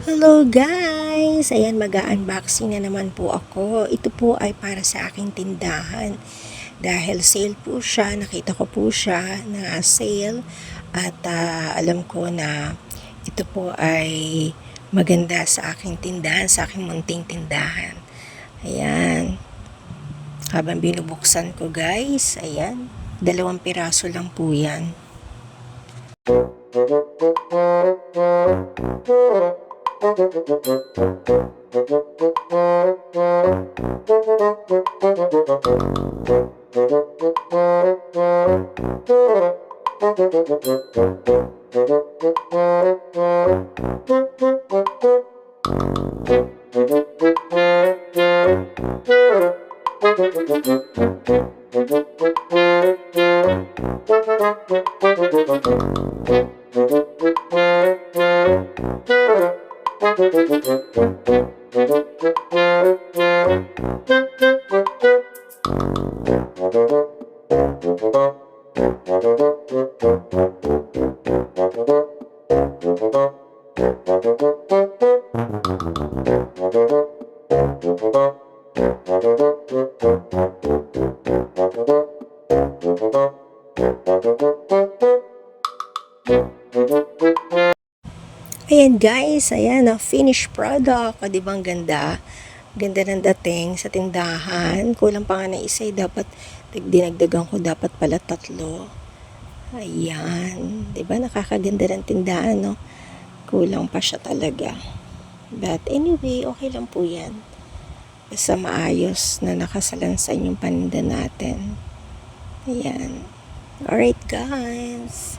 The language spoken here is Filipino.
Hello guys! Ayan, mag-unboxing na naman po ako. Ito po ay para sa aking tindahan. Dahil sale po siya, nakita ko po siya na sale. At alam ko na ito po ay maganda sa aking tindahan, sa aking munting tindahan. Ayan. Habang binubuksan ko guys, ayan. 2 piraso lang po yan. Ayan guys, ayan ang finished product. O, diba ang ganda? Ganda ng dating sa tindahan. Kulang pa nga na isa, dapat dinagdagan ko dapat pala 3. Ayan, diba nakakaganda ng tindahan, no? Kulang pa siya talaga. But anyway, okay lang po yan. Basta maayos na nakasalansan yung paninda natin. Ayan. Alright guys.